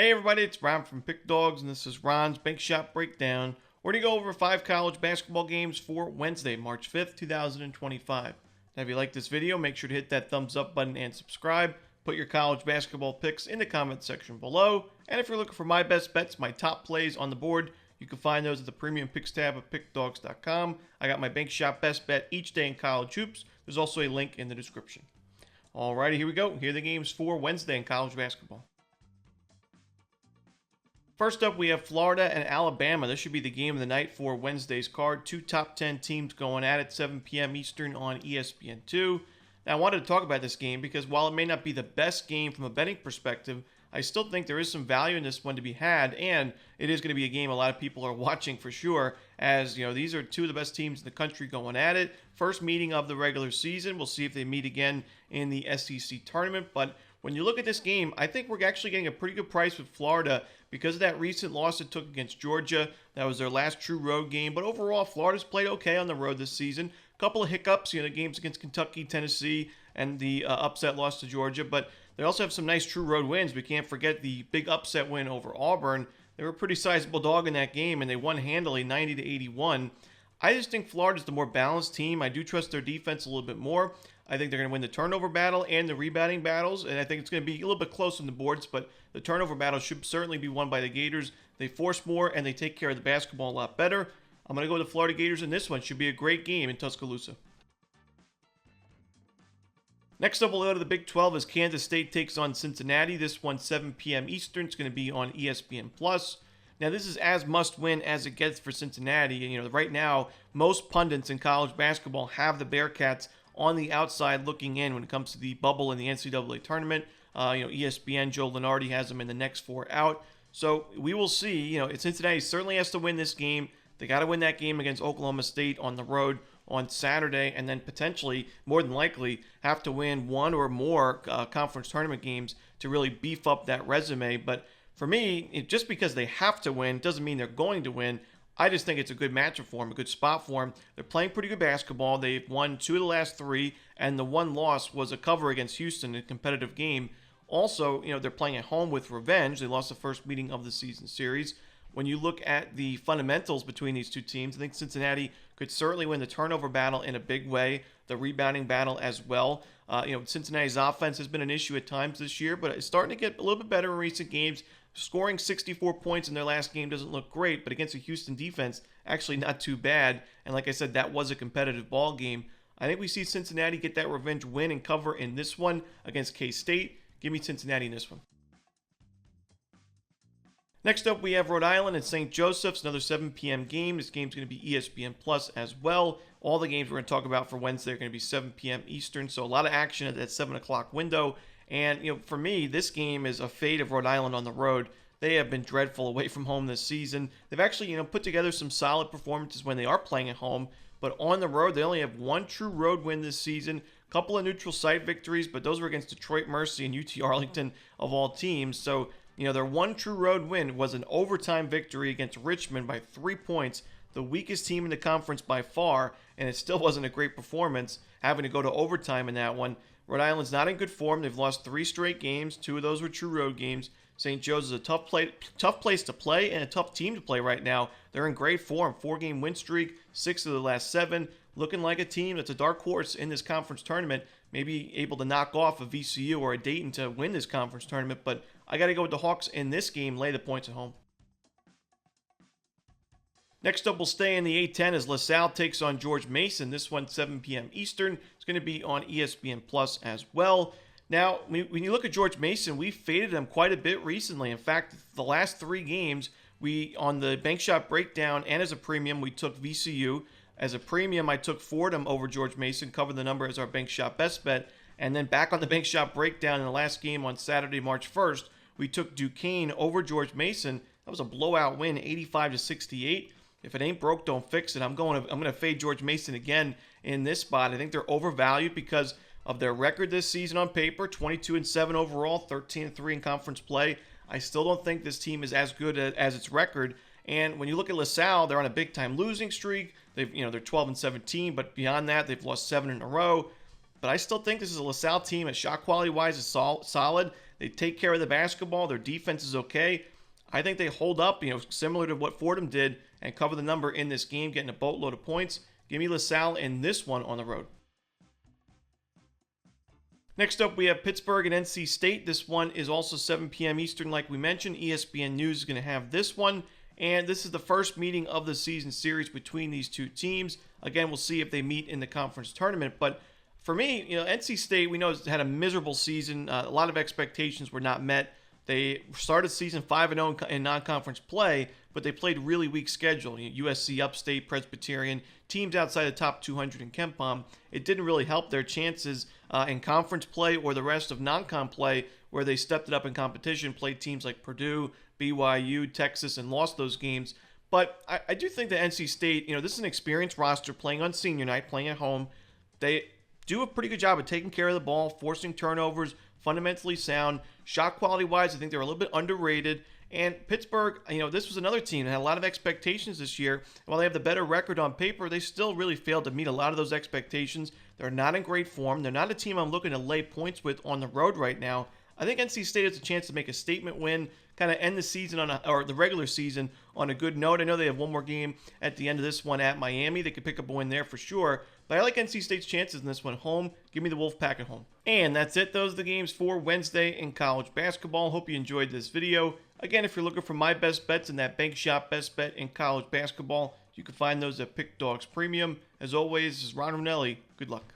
Hey everybody, it's Ron from Pick Dawgz, and this is Ron's Bank Shot Breakdown. We're going to go over 5 college basketball games for Wednesday, March 5th, 2025. Now, if you like this video, make sure to hit that thumbs up button and subscribe. Put your college basketball picks in the comment section below. And if you're looking for my best bets, my top plays on the board, you can find those at the premium picks tab of pickdawgz.com. I got my Bank Shot best bet each day in college hoops. There's also a link in the description. Alrighty, here we go. Here are the games for Wednesday in college basketball. First up, we have Florida and Alabama. This should be the game of the night for Wednesday's card. 2 top 10 teams going at it, 7 p.m. Eastern on ESPN2. Now, I wanted to talk about this game because while it may not be the best game from a betting perspective, I still think there is some value in this one to be had, and it is going to be a game a lot of people are watching for sure, as you know, these are 2 of the best teams in the country going at it. First meeting of the regular season. We'll see if they meet again in the SEC tournament, but when you look at this game, I think we're actually getting a pretty good price with Florida because of that recent loss it took against Georgia. That was their last true road game. But overall, Florida's played okay on the road this season. A couple of hiccups, the games against Kentucky, Tennessee, and the upset loss to Georgia. But they also have some nice true road wins. We can't forget the big upset win over Auburn. They were a pretty sizable dog in that game, and they won handily 90-81. I just think Florida's the more balanced team. I do trust their defense a little bit more. I think they're going to win the turnover battle and the rebounding battles, and I think it's going to be a little bit close on the boards, but the turnover battle should certainly be won by the Gators. They force more, and they take care of the basketball a lot better. I'm going to go with the Florida Gators in this one. Should be a great game in Tuscaloosa. Next up, we'll go to the Big 12 as Kansas State takes on Cincinnati. This one, 7 p.m. Eastern. It's going to be on ESPN+. Now, this is as must-win as it gets for Cincinnati. And, right now, most pundits in college basketball have the Bearcats on the outside looking in when it comes to the bubble in the NCAA tournament. ESPN, Joe Lunardi has them in the next 4 out. So we will see. Cincinnati certainly has to win this game. They got to win that game against Oklahoma State on the road on Saturday, and then potentially, more than likely, have to win 1 or more conference tournament games to really beef up that resume. But for me, just because they have to win doesn't mean they're going to win. I just think it's a good matchup for them, a good spot for them. They're playing pretty good basketball. They've won 2 of the last 3, and the one loss was a cover against Houston in a competitive game. Also, they're playing at home with revenge. They lost the first meeting of the season series. When you look at the fundamentals between these 2 teams, I think Cincinnati could certainly win the turnover battle in a big way, the rebounding battle as well. Cincinnati's offense has been an issue at times this year, but it's starting to get a little bit better in recent games. Scoring 64 points in their last game doesn't look great, but against a Houston defense, actually not too bad. And like I said, that was a competitive ball game. I think we see Cincinnati get that revenge win and cover in this one against K-State. Give me Cincinnati in this one. Next up, we have Rhode Island and St. Joseph's, another 7 p.m. game. This game's going to be ESPN Plus as well. All the games we're going to talk about for Wednesday are going to be 7 p.m. Eastern, so a lot of action at that 7 o'clock window. And, for me, this game is a fate of Rhode Island on the road. They have been dreadful away from home this season. They've actually, put together some solid performances when they are playing at home. But on the road, they only have 1 true road win this season. A couple of neutral site victories, but those were against Detroit Mercy and UT Arlington of all teams. So, their 1 true road win was an overtime victory against Richmond by 3 points, the weakest team in the conference by far, and it still wasn't a great performance, having to go to overtime in that one. Rhode Island's not in good form. They've lost 3 straight games. 2 of those were true road games. St. Joe's is a tough place to play and a tough team to play right now. They're in great form. 4-game win streak, 6 of the last 7. Looking like a team that's a dark horse in this conference tournament. Maybe able to knock off a VCU or a Dayton to win this conference tournament. But I got to go with the Hawks in this game, lay the points at home. Next up, we'll stay in the A10 as LaSalle takes on George Mason. This one, 7 p.m. Eastern. It's going to be on ESPN Plus as well. Now, when you look at George Mason, we faded them quite a bit recently. In fact, the last 3 games, on the Bank Shot Breakdown and as a premium, we took VCU. As a premium, I took Fordham over George Mason, covered the number as our Bank Shot best bet. And then back on the Bank Shot Breakdown in the last game on Saturday, March 1st, we took Duquesne over George Mason. That was a blowout win, 85-68. If it ain't broke, don't fix it. I'm going to fade George Mason again in this spot. I think they're overvalued because of their record this season on paper, 22-7 overall, 13-3 in conference play. I still don't think this team is as good as its record. And when you look at LaSalle, they're on a big-time losing streak. They're 12-17, but beyond that, they've lost 7 in a row. But I still think this is a LaSalle team that shot quality-wise is solid. They take care of the basketball. Their defense is okay. I think they hold up, similar to what Fordham did and cover the number in this game, getting a boatload of points. Give me LaSalle in this one on the road. Next up, we have Pittsburgh and NC State. This one is also 7 p.m. Eastern, like we mentioned. ESPN News is going to have this one. And this is the first meeting of the season series between these two teams. Again, we'll see if they meet in the conference tournament. But for me, NC State, we know, has had a miserable season. A lot of expectations were not met. They started season 5-0 in non-conference play, but they played really weak schedule. USC, Upstate, Presbyterian, teams outside the top 200 in KenPom. It didn't really help their chances in conference play or the rest of non-con play, where they stepped it up in competition, played teams like Purdue, BYU, Texas, and lost those games. But I do think that NC State, this is an experienced roster playing on senior night, playing at home. They do a pretty good job of taking care of the ball, forcing turnovers, fundamentally sound. Shot quality-wise, I think they're a little bit underrated. And Pittsburgh, this was another team that had a lot of expectations this year. While they have the better record on paper, they still really failed to meet a lot of those expectations. They're not in great form. They're not a team I'm looking to lay points with on the road right now. I think NC State has a chance to make a statement win, kind of end the season or the regular season on a good note. I know they have one more game at the end of this one at Miami. They could pick up a win there for sure. But I like NC State's chances in this one. Home, give me the Wolfpack at home. And that's it. Those are the games for Wednesday in college basketball. Hope you enjoyed this video. Again, if you're looking for my best bets in that bank shop best bet in college basketball, you can find those at Pick Dawgz Premium. As always, this is Romanelli. Good luck.